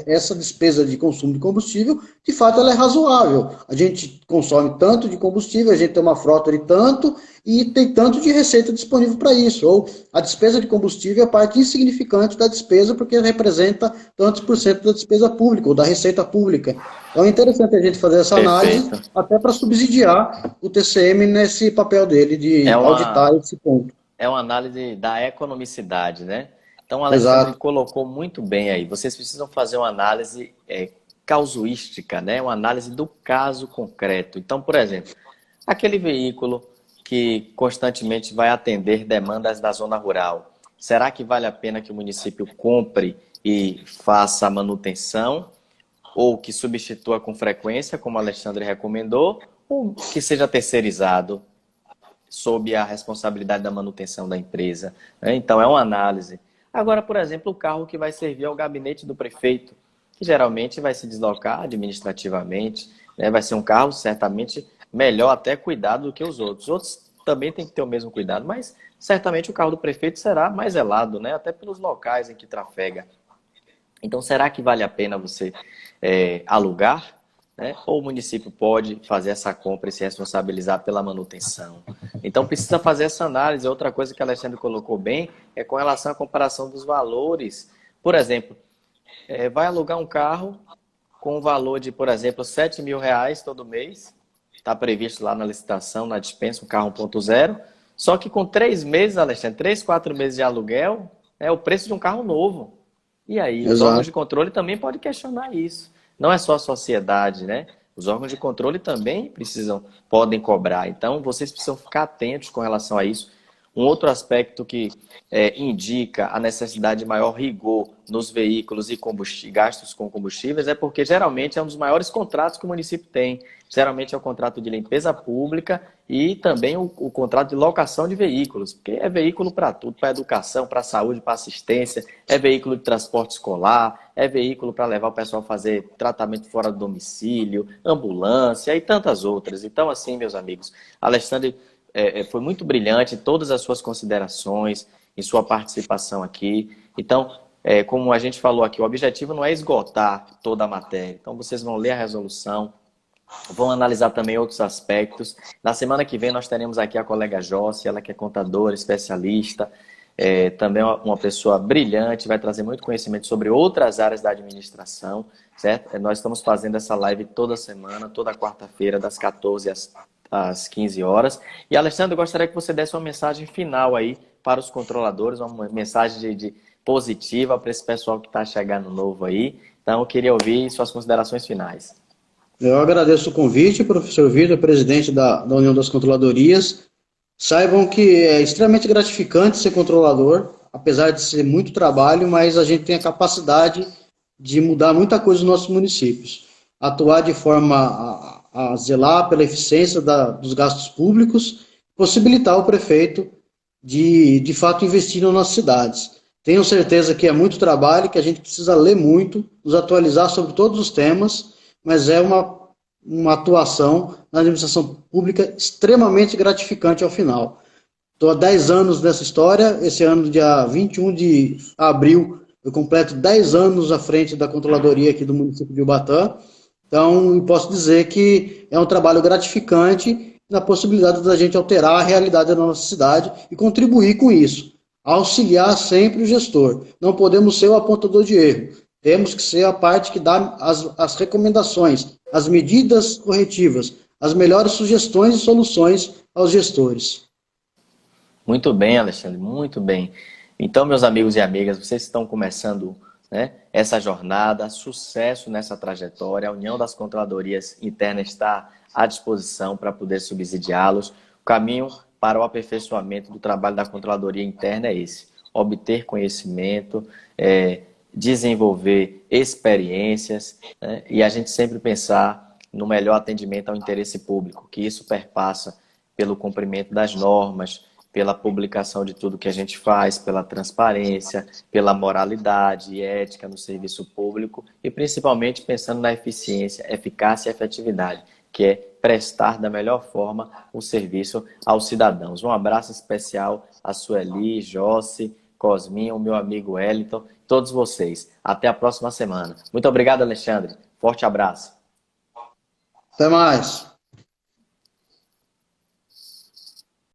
essa despesa de consumo de combustível, de fato, ela é razoável. A gente consome tanto de combustível, a gente tem uma frota de tanto e tem tanto de receita disponível para isso. Ou a despesa de combustível é parte insignificante da despesa porque representa tantos por cento da despesa pública ou da receita pública. Então é interessante a gente fazer essa análise Perfeito. até para subsidiar o TCM nesse papel dele É de auditar uma, esse ponto. é uma análise da economicidade, né? Então, o Alexandre Exato. colocou muito bem aí. Vocês precisam fazer uma análise casuística, né? Uma análise do caso concreto. Então, por exemplo, aquele veículo que constantemente vai atender demandas da zona rural, será que vale a pena que o município compre e faça a manutenção? Ou que substitua com frequência, como o Alexandre recomendou, ou que seja terceirizado sob a responsabilidade da manutenção da empresa, né? Então, é uma análise. Agora, por exemplo, o carro que vai servir ao gabinete do prefeito, que geralmente vai se deslocar administrativamente, né? Vai ser um carro certamente melhor até cuidado do que os outros. Outros também têm que ter o mesmo cuidado, mas certamente o carro do prefeito será mais zelado, né? Até pelos locais em que trafega. Então, será que vale a pena você alugar? Né? Ou o município pode fazer essa compra e se responsabilizar pela manutenção? Então, precisa fazer essa análise. Outra coisa que a Alexandre colocou bem é com relação à comparação dos valores. Por exemplo, vai alugar um carro com um valor de, por exemplo, R$ 7.000 todo mês. Está previsto lá na licitação, na dispensa, um carro 1.0. Só que com 3 meses, Alexandre, 3, 4 meses de aluguel, é o preço de um carro novo. E aí, os órgãos Exato. de controle também podem questionar isso. Não é só a sociedade, né? Os órgãos de controle também podem cobrar. Então, vocês precisam ficar atentos com relação a isso. Um outro aspecto que indica a necessidade de maior rigor nos veículos e gastos com combustíveis é porque geralmente é um dos maiores contratos que o município tem. Geralmente é o contrato de limpeza pública e também o contrato de locação de veículos, porque é veículo para tudo, para educação, para saúde, para assistência, é veículo de transporte escolar, é veículo para levar o pessoal a fazer tratamento fora do domicílio, ambulância e tantas outras. Então, assim, meus amigos, Alexandre foi muito brilhante em todas as suas considerações, em sua participação aqui. Então, como a gente falou aqui, o objetivo não é esgotar toda a matéria. Então, vocês vão ler a resolução, vão analisar também outros aspectos. Na semana que vem, nós teremos aqui a colega Jossi, ela que é contadora, especialista, também uma pessoa brilhante, vai trazer muito conhecimento sobre outras áreas da administração, certo? Nós estamos fazendo essa live toda semana, toda quarta-feira, das 14 às 15 horas. E, Alexandre, eu gostaria que você desse uma mensagem final aí para os controladores, uma mensagem de positiva para esse pessoal que está chegando novo aí. Então, eu queria ouvir suas considerações finais. Eu agradeço o convite, professor Vitor, presidente da União das Controladorias. Saibam que é extremamente gratificante ser controlador, apesar de ser muito trabalho, mas a gente tem a capacidade de mudar muita coisa nos nossos municípios. Atuar de forma a zelar pela eficiência dos gastos públicos, possibilitar o prefeito de fato investir nas nossas cidades. Tenho certeza que é muito trabalho, que a gente precisa ler muito, nos atualizar sobre todos os temas, mas é uma atuação na administração pública extremamente gratificante ao final. Estou há 10 anos nessa história, esse ano, dia 21 de abril, eu completo 10 anos à frente da controladoria aqui do município de Ubatã, então posso dizer que é um trabalho gratificante na possibilidade da gente alterar a realidade da nossa cidade e contribuir com isso, auxiliar sempre o gestor. Não podemos ser o apontador de erro, temos que ser a parte que dá as recomendações, as medidas corretivas, as melhores sugestões e soluções aos gestores. Muito bem, Alexandre, muito bem. Então, meus amigos e amigas, vocês estão começando, né, essa jornada, sucesso nessa trajetória. A União das Controladorias Internas está à disposição para poder subsidiá-los. O caminho para o aperfeiçoamento do trabalho da Controladoria Interna é esse: obter conhecimento, desenvolver experiências, né, e a gente sempre pensar no melhor atendimento ao interesse público, que isso perpassa pelo cumprimento das normas, pela publicação de tudo que a gente faz, pela transparência, pela moralidade e ética no serviço público e principalmente pensando na eficiência, eficácia e efetividade, que é prestar da melhor forma o serviço aos cidadãos. Um abraço especial a Sueli, Jossi, Cosminha, o meu amigo Wellington, todos vocês. Até a próxima semana. Muito obrigado, Alexandre. Forte abraço. Até mais.